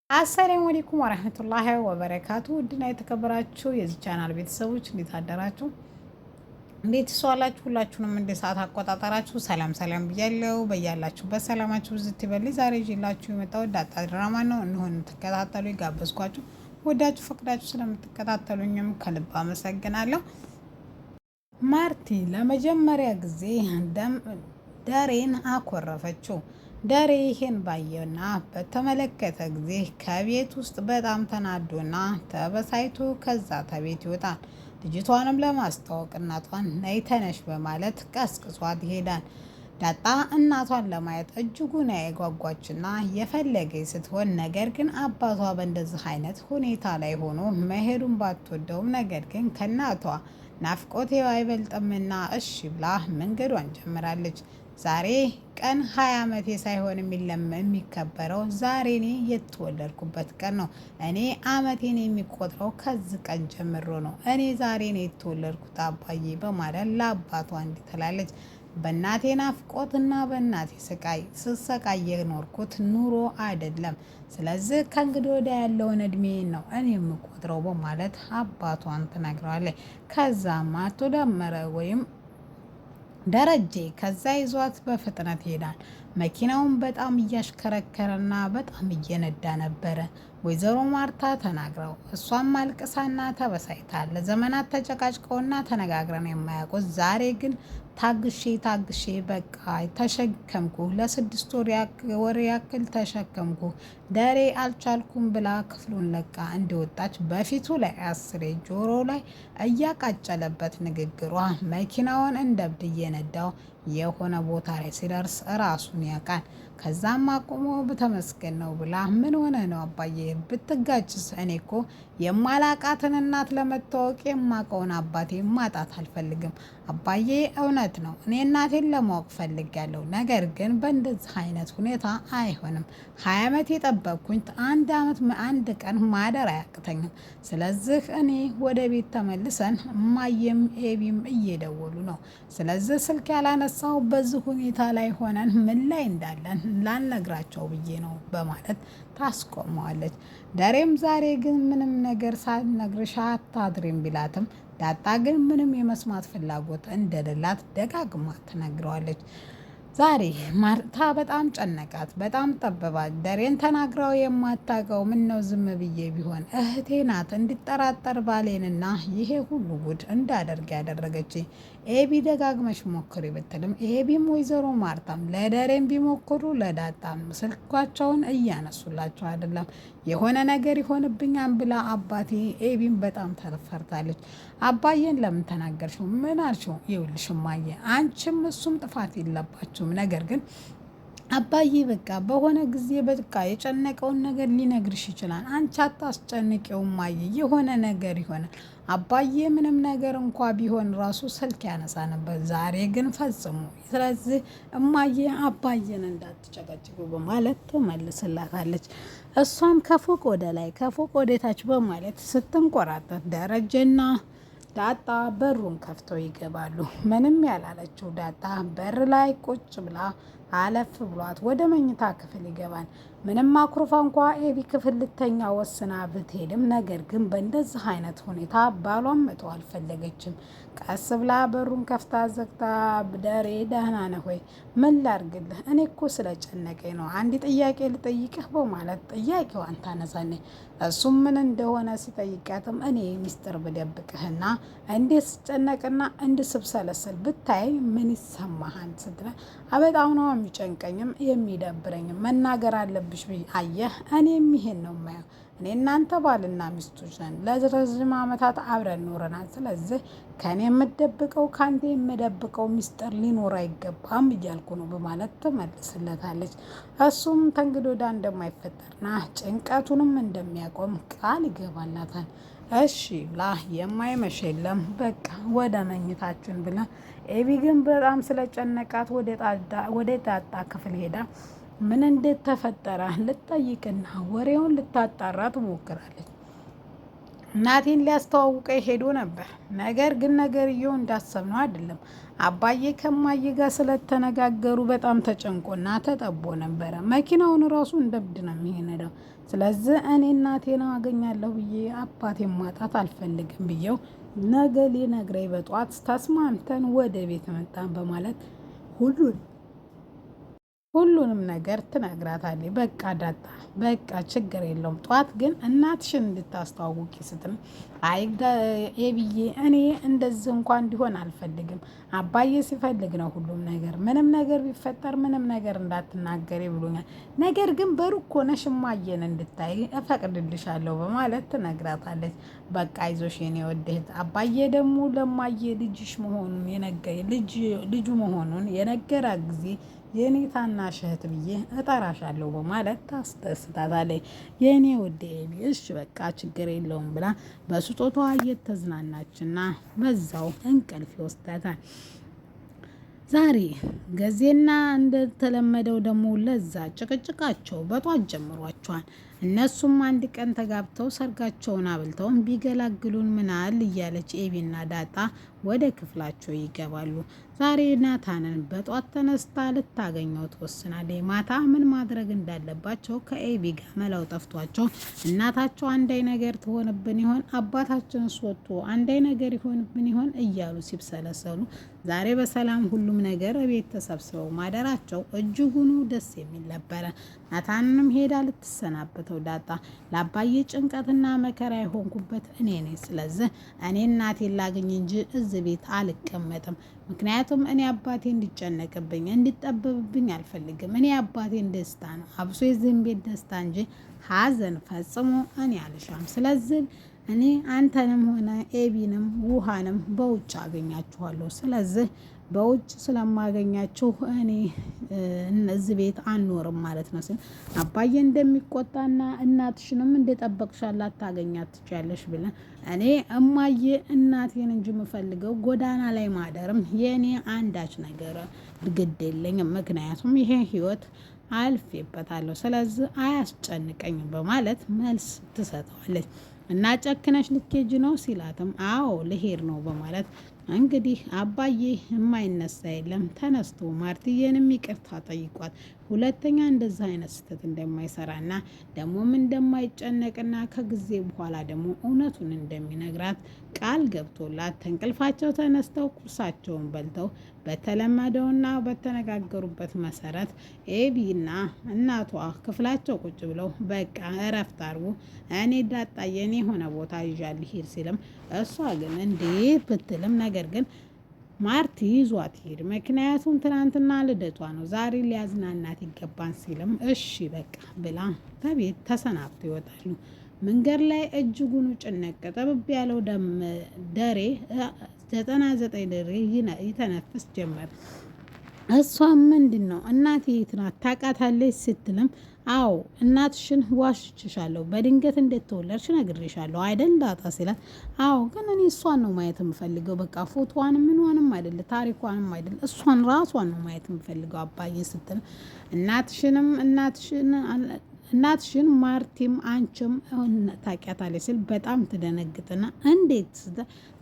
አሰላሙ አለይኩም ወራህመቱላሂ ወበረካቱ። ውድና የተከበራችሁ የዚህ ቻናል ቤተሰቦች እንዴት አደራችሁ? እንዴት ዋላችሁ? ሁላችሁንም እንደ ሰዓት አቆጣጠራችሁ ሰላም ሰላም ብያለሁ። በያላችሁበት ሰላማችሁ ብዝት ይበል። ዛሬ ይዤላችሁ የመጣሁት ዳጣ ድራማ ነው። እንሆን ተከታተሉ። ጋበዝኳችሁ። ወዳችሁ ፈቅዳችሁ ስለምትከታተሉኝም ከልብ አመሰግናለሁ። ማርቲ ለመጀመሪያ ጊዜ ዳሬን አኮረፈችው። ዳሬ ይሄን ባየና በተመለከተ ጊዜ ከቤት ውስጥ በጣም ተናዶና ተበሳይቶ ከዛ ተቤት ይወጣል። ልጅቷንም ለማስተዋወቅ እናቷን ነይ ተነሽ በማለት ቀስቅሷት ይሄዳል። ዳጣ እናቷን ለማየት እጅጉን ያጓጓችና የፈለገች ስትሆን ነገር ግን አባቷ በእንደዚህ አይነት ሁኔታ ላይ ሆኖ መሄዱን ባትወደውም ነገር ግን ከእናቷ ናፍቆቴ አይበልጥምና እሺ ብላ መንገዷን ጀምራለች። ዛሬ ቀን 20 ዓመቴ ሳይሆን የሚከበረው ዛሬ እኔ የተወለድኩበት ቀን ነው። እኔ አመቴን የሚቆጥረው ከዚህ ቀን ጀምሮ ነው። እኔ ዛሬ ነው የተወለድኩት አባዬ በማለት ለአባቷ እንዲህ ትላለች። በእናቴ ናፍቆትና በእናቴ ስቃይ ስሰቃይ የኖርኩት ኑሮ አይደለም። ስለዚህ ከእንግዲህ ወዲያ ያለውን እድሜ ነው እኔ የምቆጥረው በማለት አባቷን ትነግረዋለች። ከዛም አቶ ደመረ ወይም ደረጀ ከዛ ይዟት በፍጥነት ይሄዳል። መኪናውን በጣም እያሽከረከረና በጣም እየነዳ ነበረ። ወይዘሮ ማርታ ተናግረው እሷም አልቅሳና ተበሳይታ ለዘመናት ተጨቃጭቀውና ተነጋግረን የማያውቁት ዛሬ ግን ታግሼ በቃ ተሸከምኩ፣ ለ6 ወር ያክል ተሸከምኩ፣ ደሬ አልቻልኩም ብላ ክፍሉን ለቃ እንዲወጣች በፊቱ ላይ አስሬ ጆሮ ላይ እያቃጨለበት ንግግሯ መኪናውን እንደብድ እየነዳው የሆነ ቦታ ላይ ሲደርስ ራሱን ያውቃል። ከዛም አቁሞ በተመስገን ነው ብላ ምን ሆነ ነው አባዬ ብትጋጭስ? እኔ እኮ የማላቃትን እናት ለመታወቅ የማቀውን አባቴ ማጣት አልፈልግም አባዬ። እውነት ነው እኔ እናቴን ለማወቅ ፈልጋለሁ፣ ነገር ግን በእንደዚህ አይነት ሁኔታ አይሆንም። 20 ዓመት የጠበቅኩኝ አንድ ቀን ማደር አያቅተኝም። ስለዚህ እኔ ወደ ቤት ተመልሰን እማዬም ኤቢም እየደወሉ ነው። ስለዚህ ስልክ ያላነሳው በዚህ ሁኔታ ላይ ሆነን ምን ላይ እንዳለን ላልነግራቸው ብዬ ነው በማለት ታስቆመዋለች። ደሬም ዛሬ ግን ምንም ነገር ሳልነግርሽ አታድሪም ቢላትም ዳጣ ግን ምንም የመስማት ፍላጎት እንደሌላት ደጋግማ ትነግረዋለች። ዛሬ ማርታ በጣም ጨነቃት፣ በጣም ጠበባት። ደሬን ተናግረው የማታውቀው ምን ነው ዝም ብዬ ቢሆን እህቴ ናት እንዲጠራጠር ባሌንና ይሄ ሁሉ ጉድ እንዳደርግ ያደረገች። ኤቢ ደጋግመሽ ሞክሪ ብትልም ኤቢም ወይዘሮ ማርታም ለደሬን ቢሞክሩ ለዳጣም ስልኳቸውን እያነሱላቸው አይደለም። የሆነ ነገር ይሆንብኛል ብላ አባቴ ኤቢም በጣም ተፈርታለች። አባዬን ለምን ተናገርሽው? ምን አልሽው? ይኸውልሽ እማዬ አንቺም እሱም ጥፋት የለባችሁም። ነገር ግን አባዬ በቃ በሆነ ጊዜ በቃ የጨነቀውን ነገር ሊነግርሽ ይችላል። አንቺ አታስጨንቂው እማዬ፣ የሆነ ነገር ይሆናል። አባዬ ምንም ነገር እንኳ ቢሆን ራሱ ስልክ ያነሳ ነበር። ዛሬ ግን ፈጽሞ። ስለዚህ እማዬ አባዬን እንዳትጨቀጭቁ በማለት ትመልስላታለች። እሷም ከፎቅ ወደ ላይ ከፎቅ ወደ ታች በማለት ስትንቆራጠት ደረጀና ዳጣ በሩን ከፍተው ይገባሉ። ምንም ያላለችው ዳጣ በር ላይ ቁጭ ብላ አለፍ ብሏት ወደ መኝታ ክፍል ይገባል። ምንም አኩርፋ እንኳ ኤቢ ክፍል ልተኛ ወስና ብትሄድም ነገር ግን በእንደዚህ አይነት ሁኔታ ባሏን መተው አልፈለገችም። ቀስ ብላ በሩን ከፍታ ዘግታ ደሬ ደህና ነህ ወይ? ምን ላርግልህ? እኔ እኮ ስለጨነቀኝ ነው። አንድ ጥያቄ ልጠይቅህ በማለት ጥያቄዋን ታነሳለች። እሱም ምን እንደሆነ ሲጠይቃትም እኔ ሚስጥር ብደብቅህና እንዴት ስጨነቅና እንድስብሰለስል ብታይ ምን ይሰማሃል ስትለ በጣም ነው የሚጨንቀኝም የሚደብረኝም መናገር አለብሽ ብዬ አየህ፣ እኔም ይሄን ነው የማየው። እኔ እናንተ ባልና ሚስቶች ነን፣ ለረዥም ዓመታት አብረን ኖረናል። ስለዚህ ከእኔ የምደብቀው ከአንተ የምደብቀው ሚስጥር ሊኖር አይገባም እያልኩ ነው በማለት ትመልስለታለች። እሱም ተንግዶ ወዲያ እንደማይፈጠርና ጭንቀቱንም እንደሚያቆም ቃል ይገባላታል። እሺ ብላ የማይመሽ የለም በቃ ወደ መኝታችን ብላ ኤቢ ግን በጣም ስለጨነቃት ወደ ዳጣ ክፍል ሄዳ ምን እንዴት ተፈጠረ ልጠይቅና ወሬውን ልታጣራ ትሞክራለች። እናቴን ሊያስተዋውቀኝ ሄዶ ነበር። ነገር ግን ነገርየው እንዳሰብነው አይደለም። አባዬ ከማዬ ጋር ስለተነጋገሩ በጣም ተጨንቆና ተጠቦ ነበረ። መኪናውን ራሱ እንደ እብድ ነው የሚነዳው። ስለዚህ እኔ እናቴን አገኛለሁ ብዬ አባቴን ማጣት አልፈልግም ብዬው ነገ ሊነግረኝ በጧት ተስማምተን ወደ ቤት መጣን በማለት ሁሉንም ነገር ትነግራታለች። በቃ ዳጣ በቃ ችግር የለውም። ጧት ግን እናትሽን እንድታስተዋውቂ ስትል አይ ኤቢዬ እኔ እንደዚህ እንኳን እንዲሆን አልፈልግም። አባዬ ሲፈልግ ነው ሁሉም ነገር። ምንም ነገር ቢፈጠር ምንም ነገር እንዳትናገሪ ብሎኛል። ነገር ግን በሩቅ ሆነሽ እማዬን እንድታይ እፈቅድልሻለሁ በማለት ትነግራታለች። በቃ አይዞሽ የኔ ወደህት አባዬ ደግሞ ለማዬ ልጅሽ መሆኑን ልጁ መሆኑን የነገራት ጊዜ የኔ ታናሽ እህት ብዬ እጠራሻለሁ በማለት ታስደስታታለች። የኔ ውድ ኤቢ እሺ በቃ ችግር የለውም ብላ በስጦታዋ እየተዝናናችና በዛው እንቅልፍ ይወስዳታል። ዛሬ ገዜና እንደተለመደው ደግሞ ለዛ ጭቅጭቃቸው በጧት ጀምሯቸዋል። እነሱም አንድ ቀን ተጋብተው ሰርጋቸውን አብልተው ቢገላግሉን ምናል እያለች ኤቢና ዳጣ ወደ ክፍላቸው ይገባሉ። ዛሬ ናታንን በጧት ተነስታ ልታገኘው ትወስናለች። ማታ ምን ማድረግ እንዳለባቸው ከኤቢ ጋር መላው ጠፍቷቸው እናታቸው አንዳይ ነገር ትሆንብን ይሆን አባታችንስ ወጥቶ አንዳይ ነገር ይሆንብን ይሆን እያሉ ሲብሰለሰሉ ዛሬ በሰላም ሁሉም ነገር ቤት ተሰብስበው ማደራቸው እጅጉኑ ደስ የሚል ነበረ። ናታንንም ሄዳ ልትሰናበተው ዳጣ ለአባዬ ጭንቀትና መከራ የሆንኩበት እኔ ነኝ። ስለዚህ እኔ እናቴን ላገኝ እንጂ እዚህ ቤት አልቀመጥም። ምክንያቱም እኔ አባቴ እንዲጨነቅብኝ እንዲጠበብብኝ አልፈልግም። እኔ አባቴን ደስታ ነው አብሶ የዚህም ቤት ደስታ እንጂ ሀዘን ፈጽሞ እኔ አልሻም። ስለዚህ እኔ አንተንም ሆነ ኤቢንም ውሃንም በውጭ አገኛችኋለሁ። ስለዚህ በውጭ ስለማገኛችሁ እኔ እነዚህ ቤት አንኖርም ማለት ነው ሲል አባዬ እንደሚቆጣና እናትሽንም እንደጠበቅሻላት ታገኛት ትችያለሽ ብለን እኔ እማዬ እናቴን እንጂ የምፈልገው ጎዳና ላይ ማደርም የእኔ አንዳች ነገር ግድ የለኝም። ምክንያቱም ይሄ ህይወት አልፌበታለሁ። ስለዚህ አያስጨንቀኝም በማለት መልስ ትሰጠዋለች። እና ጨክነሽ ልትሄጂ ነው ሲላትም አዎ ልሄድ ነው በማለት እንግዲህ አባዬ የማይነሳ የለም ተነስቶ ማርትዬንም ይቅርታ ጠይቋት ሁለተኛ እንደዛ አይነት ስህተት እንደማይሰራና ደግሞም እንደማይጨነቅና ከጊዜ በኋላ ደግሞ እውነቱን እንደሚነግራት ቃል ገብቶላት ተንቅልፋቸው ተነስተው ቁርሳቸውን በልተው በተለመደውና በተነጋገሩበት መሰረት ኤቢና እናቷ ክፍላቸው ቁጭ ብለው በቃ እረፍት አርጉ እኔ ዳጣዬ እኔ የሆነ ቦታ ይዣል ሄድ ሲልም እሷ ግን እንዴት ብትልም ነገር ግን ማርቲ ይዟት ሄድ። ምክንያቱም ትናንትና ልደቷ ነው ዛሬ ሊያዝናናት ይገባን ሲልም እሺ በቃ ብላ ከቤት ተሰናብቶ ይወጣሉ። መንገድ ላይ እጅጉኑ ጭነቅ ጠብብ ያለው ደሬ 99 ደሬ ይተነፍስ ጀመር። እሷም ምንድን ነው እናቴ የት ናት ታውቃታለች ስትልም አዎ እናትሽን ዋሽችሻለሁ በድንገት እንደተወለድሽ ነግሬሻለሁ አይደል ዳጣ ሲላት አዎ ግን እኔ እሷን ነው ማየት የምፈልገው በቃ ፎቶዋንም ምንዋንም አይደል ታሪኳንም አይደል እሷን ራሷን ነው ማየት የምፈልገው አባዬ ስትል እናትሽን ማርቲም አንቺም ታውቂያታለሽ ሲል በጣም ትደነግጥና እንዴት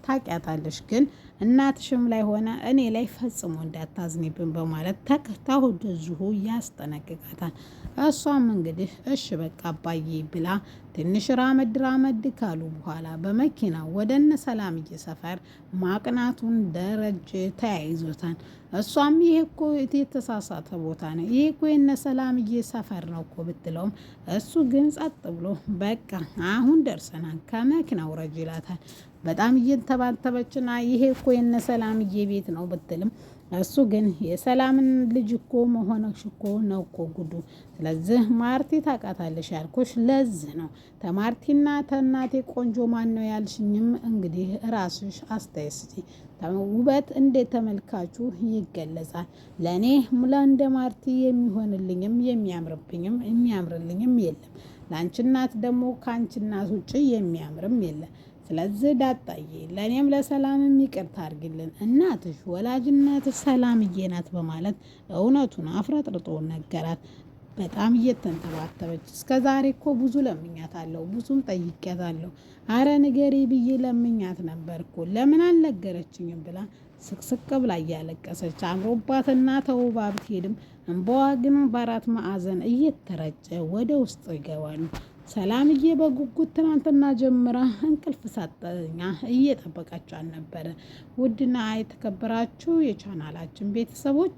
ታውቂያታለሽ ግን እናትሽም ላይ ሆነ እኔ ላይ ፈጽሞ እንዳታዝኒብን በማለት ተከታው ደዝሁ ያስጠነቅቃታል። እሷም እንግዲህ እሺ በቃ አባዬ ብላ ትንሽ ራመድ ካሉ በኋላ በመኪናው ወደ እነ ሰላምዬ ሰፈር ማቅናቱን ደረጀ ተያይዞታል። እሷም ይሄ እኮ የተሳሳተ ቦታ ነው ይሄ እኮ የነ ሰላምዬ ሰፈር ነው እኮ ብትለውም እሱ ግን ጸጥ ብሎ በቃ አሁን ደርሰናል ከመኪናው ረጅ ይላታል። በጣም እየተባተበችና ይሄ እኮ የነ ሰላምዬ ቤት ነው ብትልም እሱ ግን የሰላምን ልጅ እኮ መሆንሽ እኮ ነው እኮ ጉዱ። ስለዚህ ማርቲ ታውቃታለሽ ያልኩሽ ለዚህ ነው። ተማርቲና ተናቴ ቆንጆ ማን ነው ያልሽኝም እንግዲህ ራስሽ አስተያየት ስጪ። ውበት እንዴት ተመልካቹ ይገለጻል። ለእኔ እንደ ማርቲ የሚሆንልኝም የሚያምርልኝም የለም። ለአንቺ እናት ደግሞ ከአንቺ እናት ውጭ የሚያምርም የለም። ስለዚህ ዳጣዬ ለእኔም ለሰላምም ይቅርታ አድርግልን ወላጅ እናትሽ ሰላምዬ ናት በማለት እውነቱን አፍረጥርጦ ነገራት። በጣም እየተንተባተበች እስከ ዛሬ እኮ ብዙ ለምኛታለሁ፣ ብዙም ጠይቄያታለሁ። አረ ንገሪ ብዬ ለምኛት ነበር እኮ ለምን አልነገረችኝም ብላ ስቅስቅ ብላ እያለቀሰች አምሮባትና ተውባ ብትሄድም እንባዋ ግን በአራት ማዕዘን እየተረጨ ወደ ውስጥ ይገባሉ። ሰላምዬ በጉጉት ትናንትና ጀምራ እንቅልፍ ሳተኛ እየጠበቃቸው አልነበረ። ውድና የተከበራችሁ የቻናላችን ቤተሰቦች